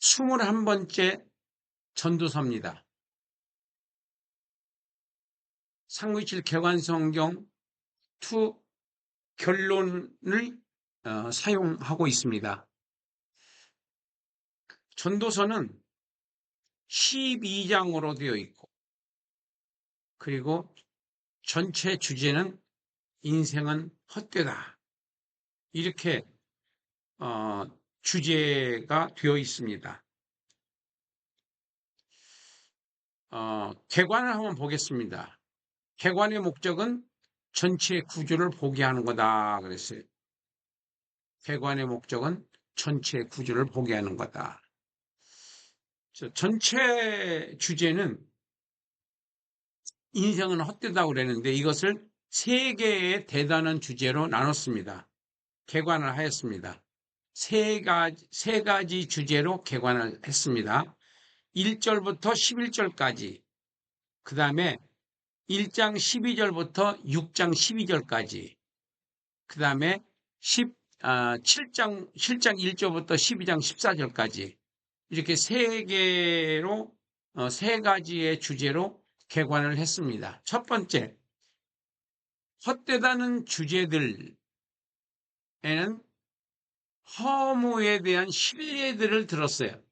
21번째 전도서입니다. 삼917 개관성경 2 결론을 사용하고 있습니다. 전도서는 12장으로 되어 있고, 그리고 전체 주제는 인생은 헛되다, 이렇게 주제가 되어 있습니다. 개관을 한번 보겠습니다. 개관의 목적은 전체 구조를 보게 하는 거다 그랬어요. 개관의 목적은 전체 구조를 보게 하는 거다. 전체 주제는 인생은 헛되다고 그랬는데 이것을 세 개의 대단한 주제로 나눴습니다. 개관을 하였습니다. 세 가지 주제로 개관을 했습니다. 1절부터 11절까지, 그 다음에 1장 12절부터 6장 12절까지, 그 다음에 7장 1절부터 12장 14절까지, 이렇게 세 가지의 주제로 개관을 했습니다. 첫 번째, 헛되다는 주제들에는 허무에 대한 신뢰들을 들었어요.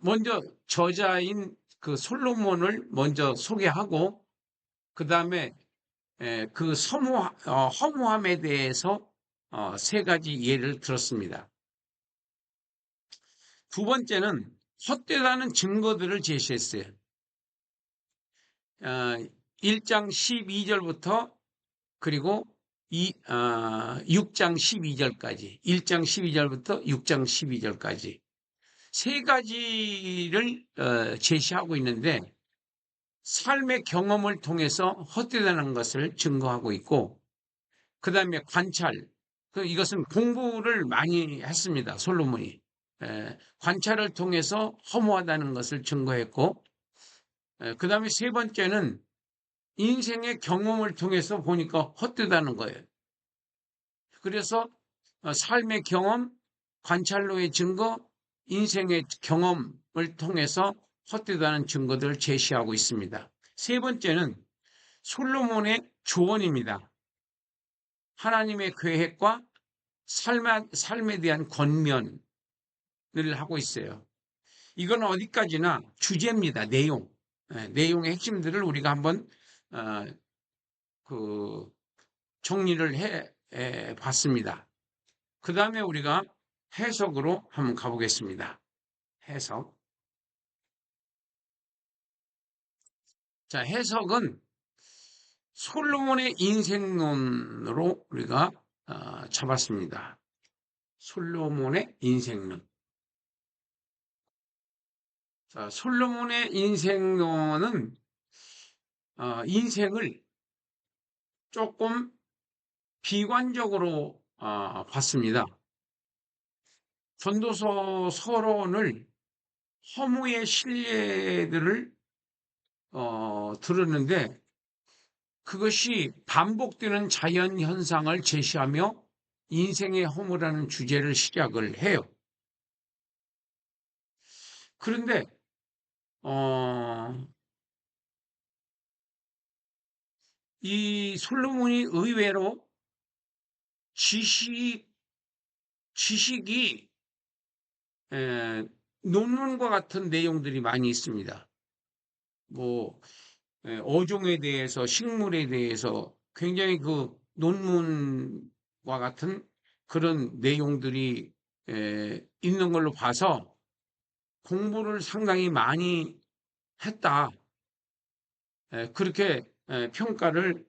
먼저 저자인 그 솔로몬을 먼저 소개하고, 그 다음에 그 허무함에 대해서 세 가지 예를 들었습니다. 두 번째는 헛되다는 증거들을 제시했어요. 1장 12절부터 그리고 6장 12절까지, 1장 12절부터 6장 12절까지 세 가지를 제시하고 있는데, 삶의 경험을 통해서 헛되다는 것을 증거하고 있고, 그 다음에 관찰, 이것은 공부를 많이 했습니다. 솔로몬이 관찰을 통해서 허무하다는 것을 증거했고, 그 다음에 세 번째는 인생의 경험을 통해서 보니까 헛되다는 거예요. 그래서 삶의 경험, 관찰로의 증거, 인생의 경험을 통해서 헛되다는 증거들을 제시하고 있습니다. 세 번째는 솔로몬의 조언입니다. 하나님의 계획과 삶에 대한 권면을 하고 있어요. 이건 어디까지나 주제입니다. 내용의 핵심들을 우리가 한번 정리를 해 봤습니다. 그 다음에 우리가 해석으로 한번 가보겠습니다. 해석. 자, 해석은 솔로몬의 인생론으로 우리가 잡았습니다. 솔로몬의 인생론. 자, 솔로몬의 인생론은 인생을 조금 비관적으로 봤습니다. 전도서 서론을 허무의 신뢰들을 들었는데, 그것이 반복되는 자연 현상을 제시하며 인생의 허무라는 주제를 시작을 해요. 그런데 이 솔로몬이 의외로 지식이 논문과 같은 내용들이 많이 있습니다. 어종에 대해서, 식물에 대해서 굉장히 그 논문과 같은 그런 내용들이 있는 걸로 봐서 공부를 상당히 많이 했다, 그렇게 평가를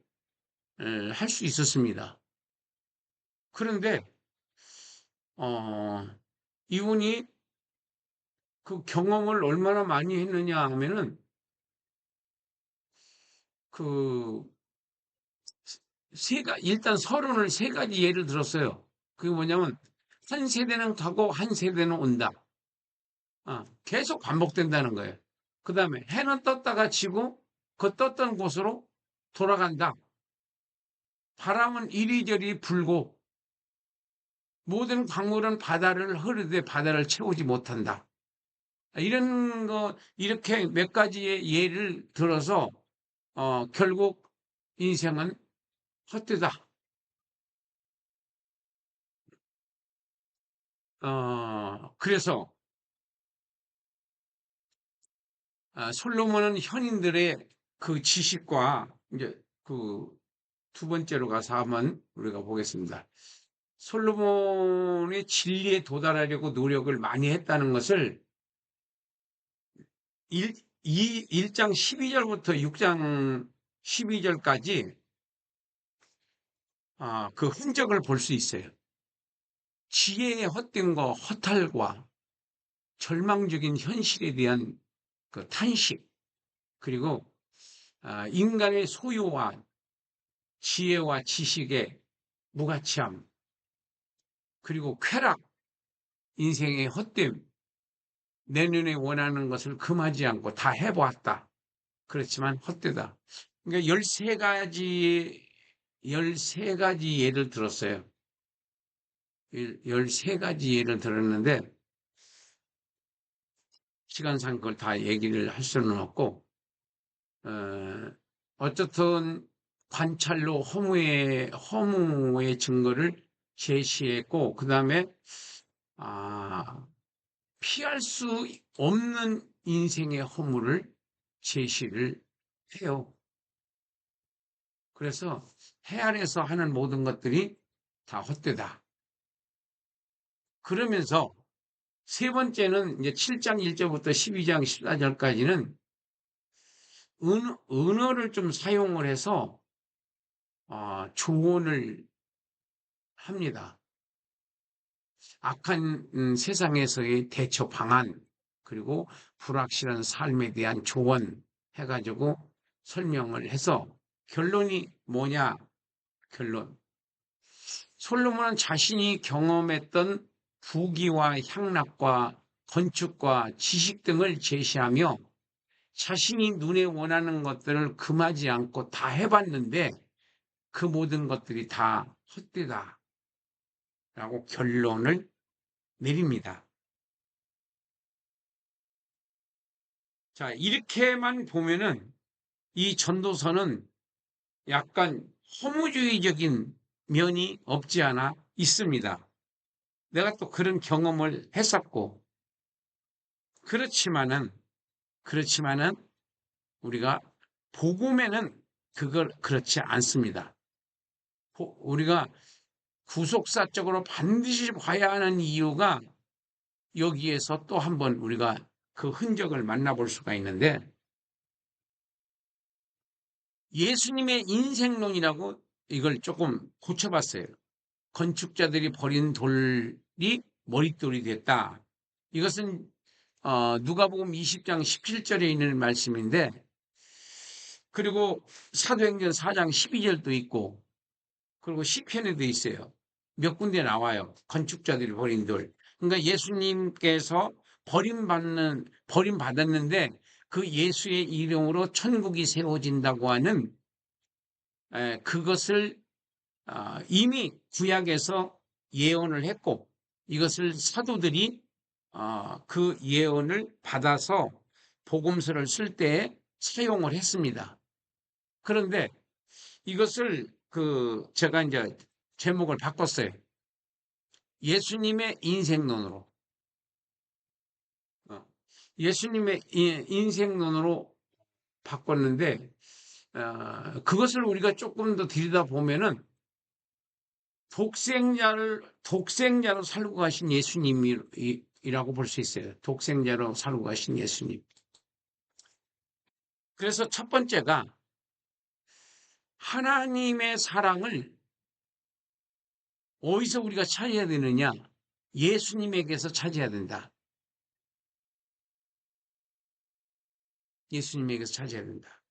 할 수 있었습니다. 그런데 이분이 그 경험을 얼마나 많이 했느냐 하면은, 일단 서론을 세 가지 예를 들었어요. 그게 뭐냐면, 한 세대는 가고 한 세대는 온다. 계속 반복된다는 거예요. 그 다음에 해는 떴다가 지고 그 떴던 곳으로 돌아간다. 바람은 이리저리 불고, 모든 강물은 바다를 흐르되 바다를 채우지 못한다. 이런 거, 이렇게 몇 가지의 예를 들어서, 결국 인생은 헛되다. 그래서, 솔로몬은 현인들의 그 지식과, 이제 그 두 번째로 가서 한번 우리가 보겠습니다. 솔로몬의 진리에 도달하려고 노력을 많이 했다는 것을 1장 12절부터 6장 12절까지 그 흔적을 볼 수 있어요. 지혜의 헛됨과 허탈과 절망적인 현실에 대한 그 탄식, 그리고 인간의 소유와 지혜와 지식의 무가치함, 그리고 쾌락, 인생의 헛됨, 내 눈에 원하는 것을 금하지 않고 다 해보았다. 그렇지만 헛되다. 그러니까 13가지 예를 들었어요. 13가지 예를 들었는데, 시간상 그걸 다 얘기를 할 수는 없고, 어쨌든 관찰로 허무의 증거를 제시했고, 그 다음에, 피할 수 없는 인생의 허물을 제시를 해요. 그래서 해 아래서 하는 모든 것들이 다 헛되다. 그러면서 세 번째는 이제 7장 1절부터 12장 14절까지는 언어를 좀 사용을 해서 조언을 합니다. 악한 세상에서의 대처 방안, 그리고 불확실한 삶에 대한 조언 해가지고 설명을 해서 결론이 뭐냐? 결론. 솔로몬은 자신이 경험했던 부귀와 향락과 건축과 지식 등을 제시하며 자신이 눈에 원하는 것들을 금하지 않고 다 해봤는데 그 모든 것들이 다 헛되다 라고 결론을 내립니다. 자, 이렇게만 보면은 이 전도서는 약간 허무주의적인 면이 없지 않아 있습니다. 내가 또 그런 경험을 했었고, 그렇지만은 우리가 복음에는 그걸 그렇지 않습니다. 우리가 구속사적으로 반드시 봐야 하는 이유가 여기에서 또 한번 우리가 그 흔적을 만나볼 수가 있는데, 예수님의 인생론이라고 이걸 조금 고쳐봤어요. 건축자들이 버린 돌이 머릿돌이 됐다. 이것은 누가복음 20장 17절에 있는 말씀인데, 그리고 사도행전 4장 12절도 있고, 그리고 시편에도 있어요. 몇 군데 나와요. 건축자들이 버린 돌. 그러니까 예수님께서 버림받았는데 그 예수의 이름으로 천국이 세워진다고 하는 그것을 이미 구약에서 예언을 했고, 이것을 사도들이 그 예언을 받아서 복음서를 쓸 때 사용을 했습니다. 그런데 이것을 제가 이제 제목을 바꿨어요. 예수님의 인생론으로. 예수님의 인생론으로 바꿨는데, 그것을 우리가 조금 더 들여다보면은 독생자로 살고 가신 예수님이라고 볼 수 있어요. 독생자로 살고 가신 예수님. 그래서 첫 번째가 하나님의 사랑을 어디서 우리가 찾아야 되느냐? 예수님에게서 찾아야 된다. 예수님에게서 찾아야 된다.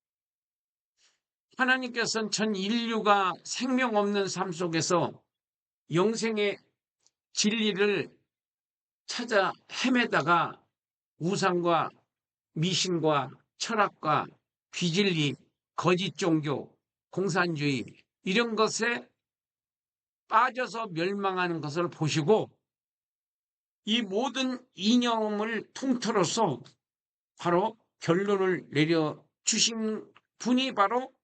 하나님께서는 전 인류가 생명 없는 삶 속에서 영생의 진리를 찾아 헤매다가 우상과 미신과 철학과 비진리, 거짓 종교, 공산주의 이런 것에 빠져서 멸망하는 것을 보시고 이 모든 이념을 통틀어서 바로 결론을 내려주신 분이 바로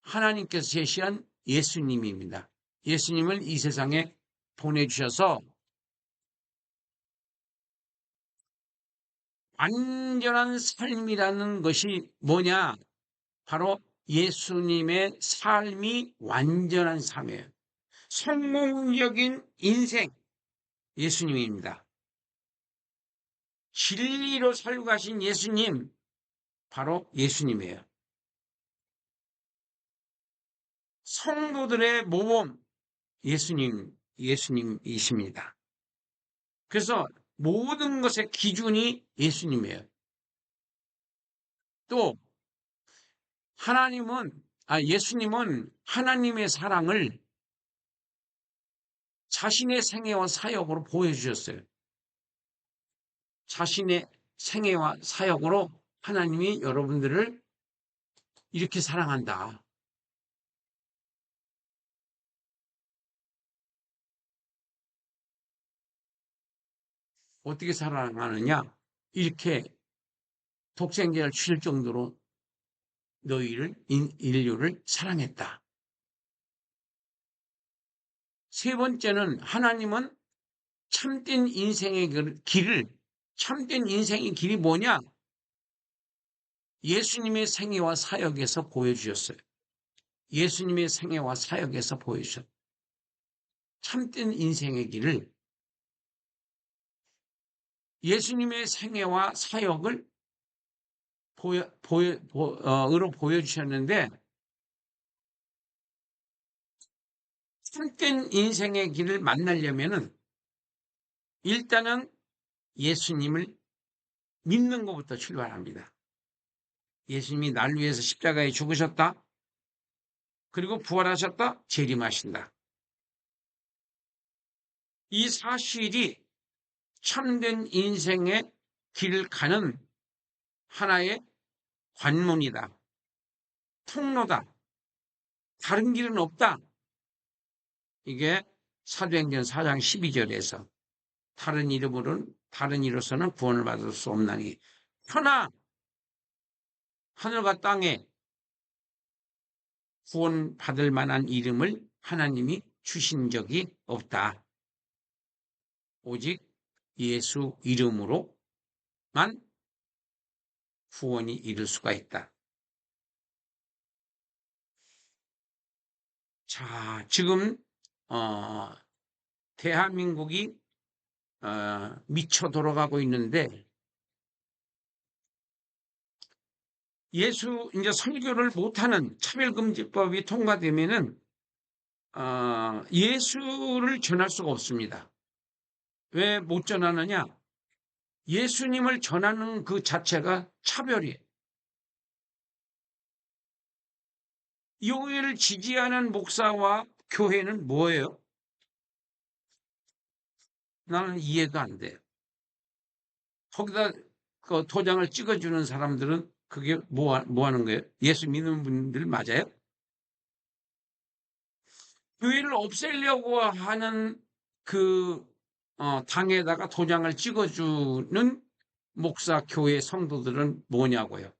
하나님께서 제시한 예수님입니다. 예수님을 이 세상에 보내주셔서 완전한 삶이라는 것이 뭐냐? 바로 예수님의 삶이 완전한 삶이에요. 성공적인 인생, 예수님입니다. 진리로 살고 가신 예수님, 바로 예수님이에요. 성도들의 모범, 예수님이십니다. 그래서 모든 것의 기준이 예수님이에요. 또 예수님은 하나님의 사랑을 자신의 생애와 사역으로 보여주셨어요. 자신의 생애와 사역으로 하나님이 여러분들을 이렇게 사랑한다. 어떻게 사랑하느냐? 이렇게 독생자를 주실 정도로 인류를 사랑했다. 세 번째는 하나님은 참된 인생의 참된 인생의 길이 뭐냐? 예수님의 생애와 사역에서 보여주셨어요. 예수님의 생애와 사역에서 보여주셨어요. 참된 인생의 길을 예수님의 생애와 사역을 으로 보여주셨는데, 참된 인생의 길을 만나려면은 일단은 예수님을 믿는 것부터 출발합니다. 예수님이 날 위해서 십자가에 죽으셨다. 그리고 부활하셨다. 재림하신다. 이 사실이 참된 인생의 길을 가는 하나의 관문이다. 통로다. 다른 길은 없다. 이게 사도행전 4장 12절에서 다른 이로서는 구원을 받을 수 없나니 그러나 하늘과 땅에 구원받을 만한 이름을 하나님이 주신 적이 없다. 오직 예수 이름으로만 구원이 이룰 수가 있다. 자, 지금 대한민국이 미쳐 돌아가고 있는데 이제 설교를 못하는 차별금지법이 통과되면은 예수를 전할 수가 없습니다. 왜 못 전하느냐? 예수님을 전하는 그 자체가 차별이에요. 교회를 지지하는 목사와 교회는 뭐예요? 나는 이해가 안 돼요. 거기다 그 도장을 찍어주는 사람들은 그게 뭐 하는 거예요? 예수 믿는 분들 맞아요? 교회를 없애려고 하는 그 당에다가 도장을 찍어주는 목사, 교회 성도들은 뭐냐고요?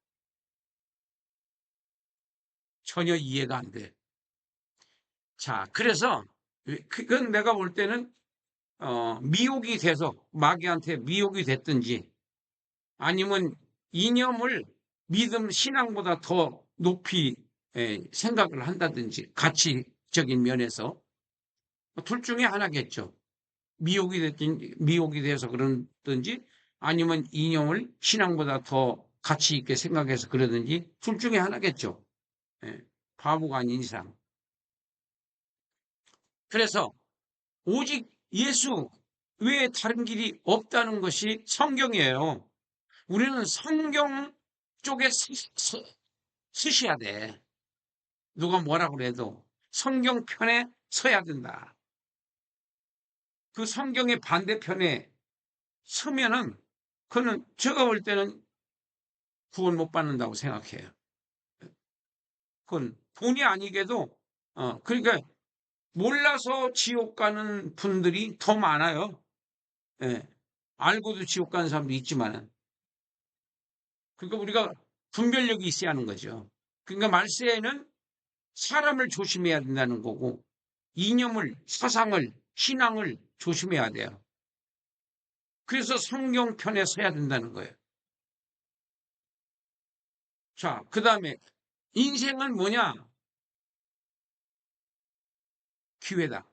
전혀 이해가 안 돼. 자, 그래서 그건 내가 볼 때는 미혹이 돼서 마귀한테 미혹이 됐든지 아니면 이념을 신앙보다 더 높이 생각을 한다든지 가치적인 면에서 둘 중에 하나겠죠. 미혹이 돼서 그러든지 아니면 이념을 신앙보다 더 가치 있게 생각해서 그러든지 둘 중에 하나겠죠. 바보가 아닌 이상. 그래서 오직 예수 외에 다른 길이 없다는 것이 성경이에요. 우리는 성경 쪽에 서셔야 돼. 누가 뭐라 그래도 성경 편에 서야 된다. 그 성경의 반대편에 서면은 그는 제가 볼 때는 구원 못 받는다고 생각해요. 그건 본의 아니게도 그러니까 몰라서 지옥 가는 분들이 더 많아요. 예. 알고도 지옥 가는 사람도 있지만은. 그러니까 우리가 분별력이 있어야 하는 거죠. 그러니까 말세에는 사람을 조심해야 된다는 거고, 이념을, 사상을, 신앙을 조심해야 돼요. 그래서 성경 편에 서야 된다는 거예요. 자, 그 다음에 인생은 뭐냐? 기회다.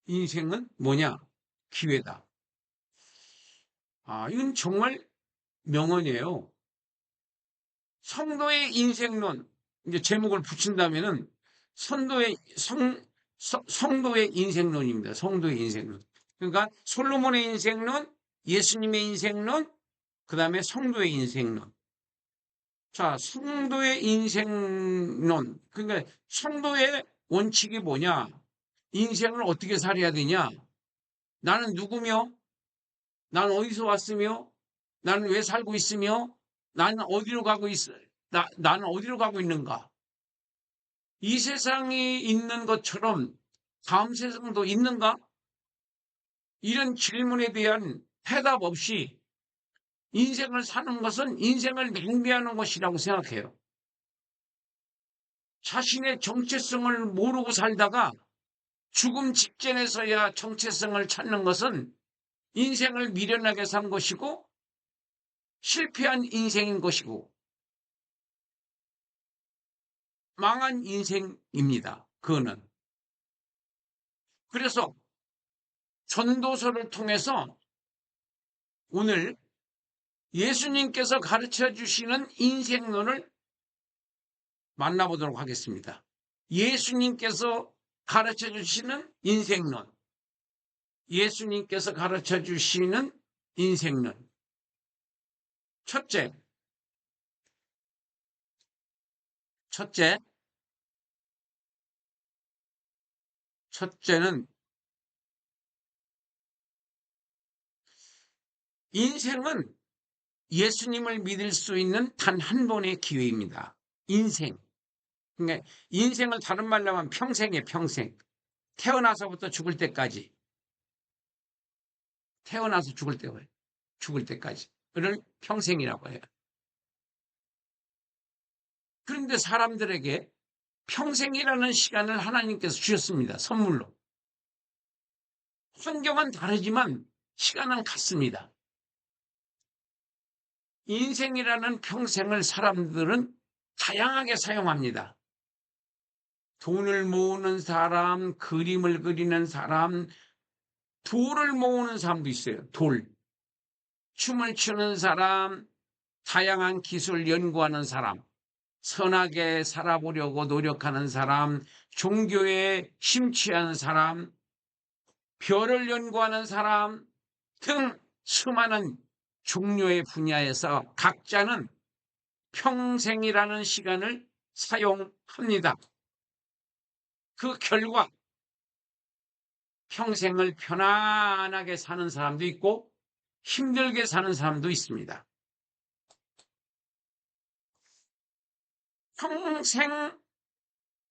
인생은 뭐냐? 기회다. 아, 이건 정말 명언이에요. 성도의 인생론, 이제 제목을 붙인다면은 성도의 인생론입니다. 성도의 인생론. 그러니까 솔로몬의 인생론, 예수님의 인생론, 그 다음에 성도의 인생론. 자, 성도의 인생론. 그러니까 성도의 원칙이 뭐냐? 인생을 어떻게 살아야 되냐? 나는 누구며? 나는 어디서 왔으며? 나는 왜 살고 있으며? 나는 어디로 가고 나는 어디로 가고 있는가? 이 세상이 있는 것처럼 다음 세상도 있는가? 이런 질문에 대한 대답 없이 인생을 사는 것은 인생을 낭비하는 것이라고 생각해요. 자신의 정체성을 모르고 살다가 죽음 직전에서야 정체성을 찾는 것은 인생을 미련하게 산 것이고 실패한 인생인 것이고 망한 인생입니다. 그거는. 그래서 전도서를 통해서 오늘 예수님께서 가르쳐 주시는 인생론을 만나보도록 하겠습니다. 예수님께서 가르쳐 주시는 인생론. 예수님께서 가르쳐 주시는 인생론. 첫째, 첫째는 인생은 예수님을 믿을 수 있는 단 한 번의 기회입니다. 인생. 그러니까 인생을 다른 말로 하면 평생이에요, 평생. 태어나서부터 죽을 때까지. 태어나서 죽을 때까지를 평생이라고 해요. 그런데 사람들에게 평생이라는 시간을 하나님께서 주셨습니다. 선물로. 환경은 다르지만 시간은 같습니다. 인생이라는 평생을 사람들은 다양하게 사용합니다. 돈을 모으는 사람, 그림을 그리는 사람, 돌을 모으는 사람도 있어요. 돌. 춤을 추는 사람, 다양한 기술 연구하는 사람, 선하게 살아보려고 노력하는 사람, 종교에 심취하는 사람, 별을 연구하는 사람 등 수많은 종류의 분야에서 각자는 평생이라는 시간을 사용합니다. 그 결과 평생을 편안하게 사는 사람도 있고 힘들게 사는 사람도 있습니다. 평생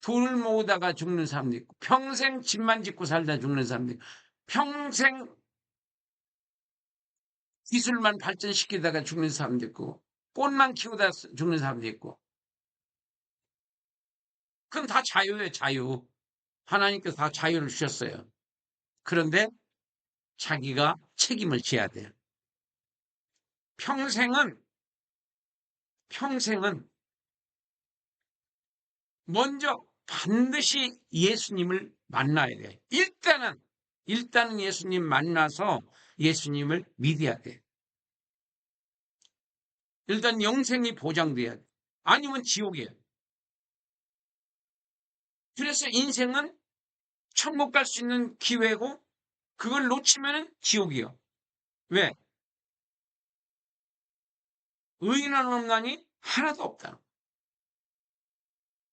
돈을 모으다가 죽는 사람도 있고 평생 집만 짓고 살다 죽는 사람도 있고 평생 기술만 발전시키다가 죽는 사람도 있고 꽃만 키우다 죽는 사람도 있고 그건 다 자유예요. 자유. 하나님께서 다 자유를 주셨어요. 그런데 자기가 책임을 져야 돼요. 평생은 먼저 반드시 예수님을 만나야 돼요. 일단은 예수님 만나서 예수님을 믿어야 돼요. 일단 영생이 보장돼야 돼요. 아니면 지옥이에요. 그래서 인생은 천국 갈 수 있는 기회고 그걸 놓치면 지옥이요. 왜? 의인은 없나니 하나도 없다.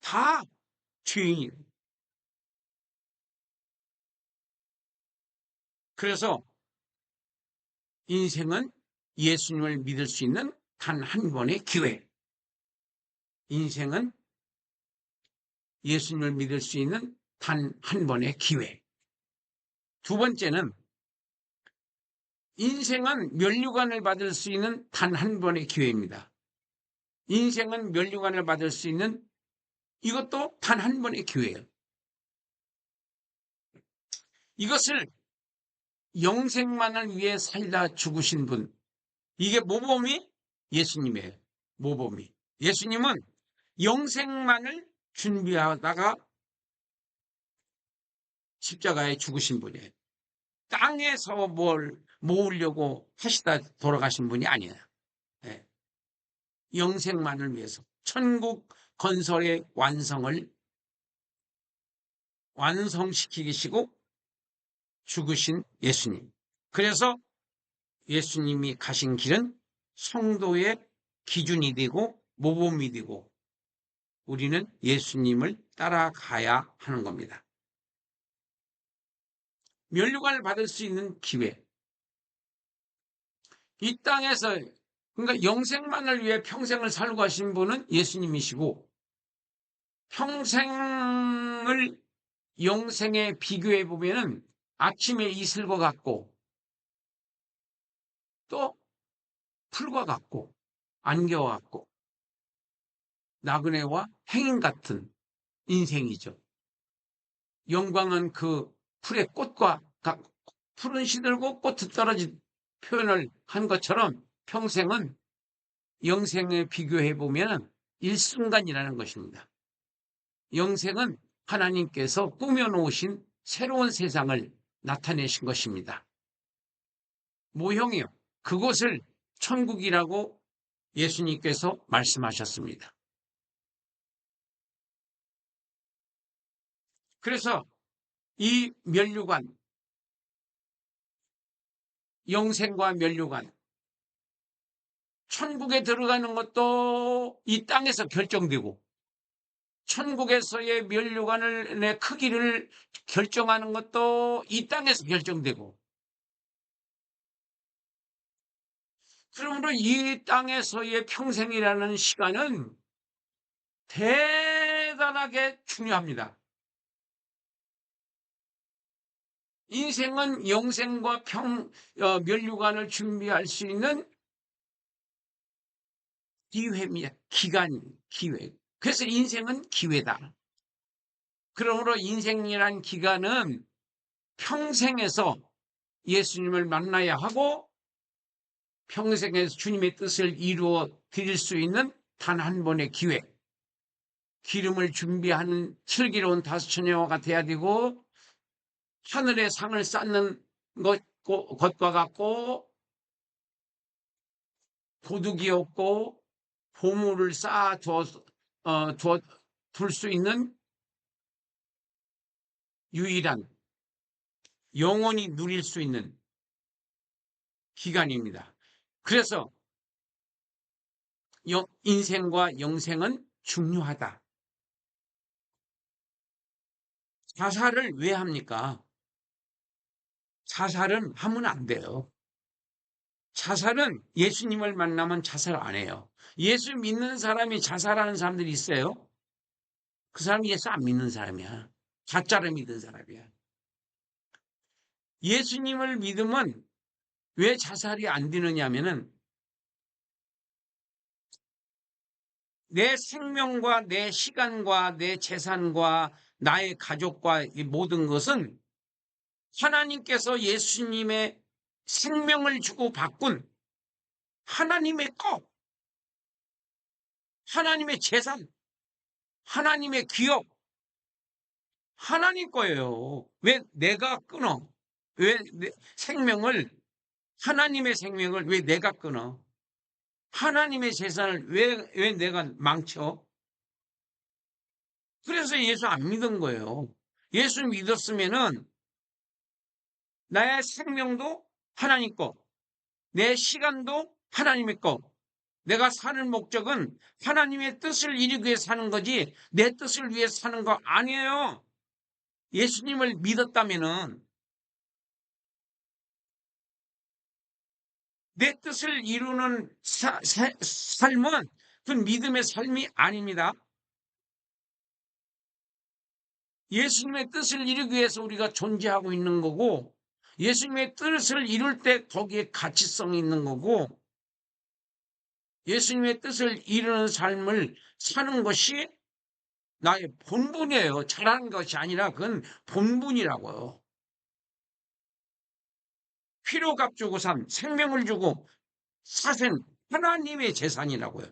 다 죄인이에요. 그래서 인생은 예수님을 믿을 수 있는 단 한 번의 기회. 인생은 예수님을 믿을 수 있는 단 한 번의 기회. 두 번째는 인생은 면류관을 받을 수 있는 단 한 번의 기회입니다. 인생은 면류관을 받을 수 있는 이것도 단 한 번의 기회예요. 이것을 영생만을 위해 살다 죽으신 분, 이게 모범이 예수님이에요. 모범이. 예수님은 영생만을 준비하다가 십자가에 죽으신 분이에요. 땅에서 뭘 모으려고 하시다 돌아가신 분이 아니에요. 네. 영생만을 위해서 천국 건설의 완성시키시고 죽으신 예수님. 그래서 예수님이 가신 길은 성도의 기준이 되고 모범이 되고 우리는 예수님을 따라가야 하는 겁니다. 면류관을 받을 수 있는 기회. 이 땅에서 그러니까 영생만을 위해 평생을 살고 하신 분은 예수님이시고 평생을 영생에 비교해 보면은 아침에 이슬과 같고 또 풀과 같고 안개와 같고 나그네와 행인 같은 인생이죠. 영광은 그 풀의 꽃과 풀은 시들고 꽃은 떨어진 표현을 한 것처럼 평생은 영생에 비교해 보면 일순간이라는 것입니다. 영생은 하나님께서 꾸며놓으신 새로운 세상을 나타내신 것입니다. 모형이요. 그것을 천국이라고 예수님께서 말씀하셨습니다. 그래서 이 면류관, 영생과 면류관, 천국에 들어가는 것도 이 땅에서 결정되고 천국에서의 면류관의 크기를 결정하는 것도 이 땅에서 결정되고 그러므로 이 땅에서의 평생이라는 시간은 대단하게 중요합니다. 인생은 영생과 면류관을 준비할 수 있는 기회입니다. 기회. 그래서 인생은 기회다. 그러므로 인생이란 기간은 평생에서 예수님을 만나야 하고 평생에서 주님의 뜻을 이루어 드릴 수 있는 단 한 번의 기회. 기름을 준비하는 슬기로운 다섯처녀가 돼야 되고 하늘의 상을 쌓는 것과 같고 도둑이 없고 보물을 쌓아둘 수 있는 유일한 영원히 누릴 수 있는 기간입니다. 그래서 인생과 영생은 중요하다. 자살을 왜 합니까? 자살은 하면 안 돼요. 자살은 예수님을 만나면 자살 안 해요. 예수 믿는 사람이 자살하는 사람들이 있어요. 그 사람이 예수 안 믿는 사람이야. 가짜를 믿는 사람이야. 예수님을 믿으면 왜 자살이 안 되느냐 하면은 내 생명과 내 시간과 내 재산과 나의 가족과 이 모든 것은 하나님께서 예수님의 생명을 주고 바꾼 하나님의 것, 하나님의 재산, 하나님의 기업, 하나님 거예요. 왜 내가 끊어? 왜 하나님의 생명을 왜 내가 끊어? 하나님의 재산을 왜 내가 망쳐? 그래서 예수 안 믿은 거예요. 예수 믿었으면은 나의 생명도 하나님 거, 내 시간도 하나님의 거, 내가 사는 목적은 하나님의 뜻을 이루기 위해 사는 거지 내 뜻을 위해 사는 거 아니에요. 예수님을 믿었다면은 내 뜻을 이루는 삶은 그 믿음의 삶이 아닙니다. 예수님의 뜻을 이루기 위해서 우리가 존재하고 있는 거고, 예수님의 뜻을 이룰 때 거기에 가치성이 있는 거고, 예수님의 뜻을 이루는 삶을 사는 것이 나의 본분이에요. 잘하는 것이 아니라 그건 본분이라고요. 필요값 주고 산, 생명을 주고 사생, 하나님의 재산이라고요.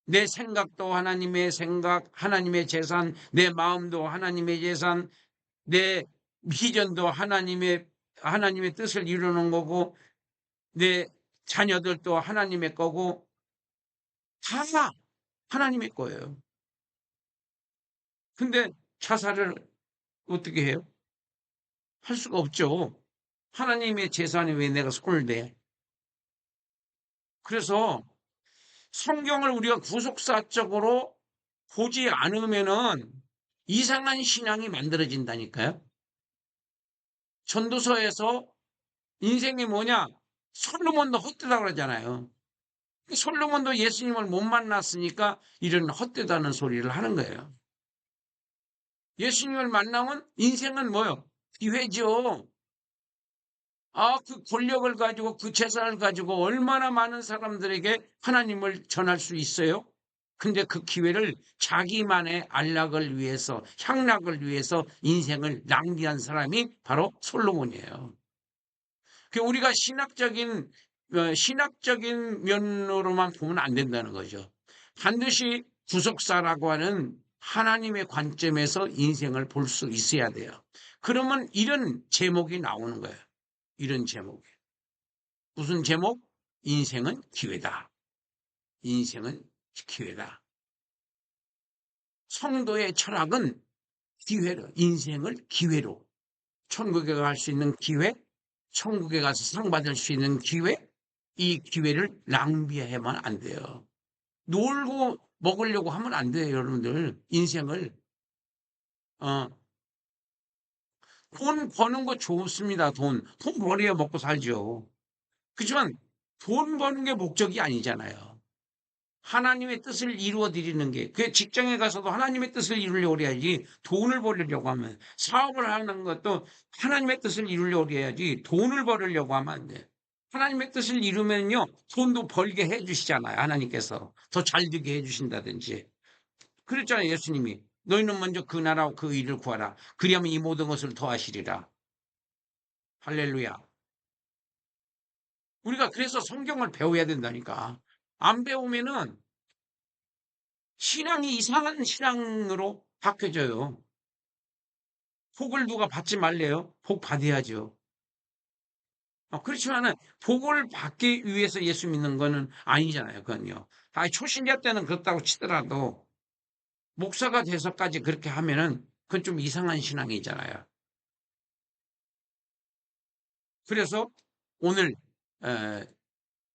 내 생각도 하나님의 생각, 하나님의 재산, 내 마음도 하나님의 재산, 내 비전도 하나님의 뜻을 이루는 거고, 내 자녀들도 하나님의 거고, 다 하나님의 거예요. 근데 자살을 어떻게 해요? 할 수가 없죠. 하나님의 재산에 왜 내가 손을 대? 그래서 성경을 우리가 구속사적으로 보지 않으면은 이상한 신앙이 만들어진다니까요. 전도서에서 인생이 뭐냐? 솔로몬도 헛되다고 그러잖아요. 솔로몬도 예수님을 못 만났으니까 이런 헛되다는 소리를 하는 거예요. 예수님을 만나면 인생은 뭐요? 기회죠. 그 권력을 가지고 그 재산을 가지고 얼마나 많은 사람들에게 하나님을 전할 수 있어요? 근데 그 기회를 자기만의 안락을 위해서, 향락을 위해서 인생을 낭비한 사람이 바로 솔로몬이에요. 우리가 신학적인 면으로만 보면 안 된다는 거죠. 반드시 구속사라고 하는 하나님의 관점에서 인생을 볼 수 있어야 돼요. 그러면 이런 제목이 나오는 거예요. 이런 제목이. 무슨 제목? 인생은 기회다. 인생은 기회다. 성도의 철학은 기회로, 인생을 기회로. 천국에 갈 수 있는 기회, 천국에 가서 상 받을 수 있는 기회, 이 기회를 낭비하면 안 돼요. 놀고 먹으려고 하면 안 돼요, 여러분들. 인생을. 어, 돈 버는 거 좋습니다, 돈. 돈 벌어야 먹고 살죠. 그렇지만 돈 버는 게 목적이 아니잖아요. 하나님의 뜻을 이루어 드리는 게, 그 직장에 가서도 하나님의 뜻을 이루려고 해야지, 돈을 벌려고 하면, 사업을 하는 것도 하나님의 뜻을 이루려고 해야지, 돈을 벌려고 하면 안 돼. 하나님의 뜻을 이루면요, 돈도 벌게 해주시잖아요, 하나님께서. 더 잘 되게 해주신다든지. 그랬잖아요, 예수님이. 너희는 먼저 그 나라와 그 일을 구하라. 그리하면 이 모든 것을 더하시리라. 할렐루야. 우리가 그래서 성경을 배워야 된다니까. 안 배우면은 신앙이 이상한 신앙으로 바뀌어져요. 복을 누가 받지 말래요? 복 받아야죠. 그렇지만은 복을 받기 위해서 예수 믿는 거는 아니잖아요. 그건요. 초신자 때는 그렇다고 치더라도 목사가 돼서까지 그렇게 하면은 그건 좀 이상한 신앙이잖아요. 그래서 오늘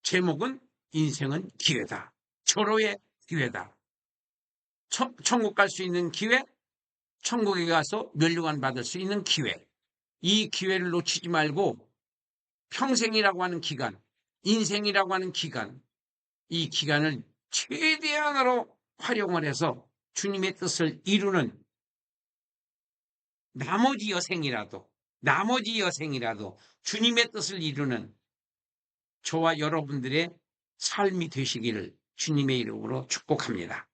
제목은 인생은 기회다. 절호의 기회다. 천국 갈 수 있는 기회, 천국에 가서 면류관 받을 수 있는 기회. 이 기회를 놓치지 말고 평생이라고 하는 기간, 인생이라고 하는 기간, 이 기간을 최대한으로 활용을 해서 주님의 뜻을 이루는 나머지 여생이라도 주님의 뜻을 이루는 저와 여러분들의 삶이 되시기를 주님의 이름으로 축복합니다.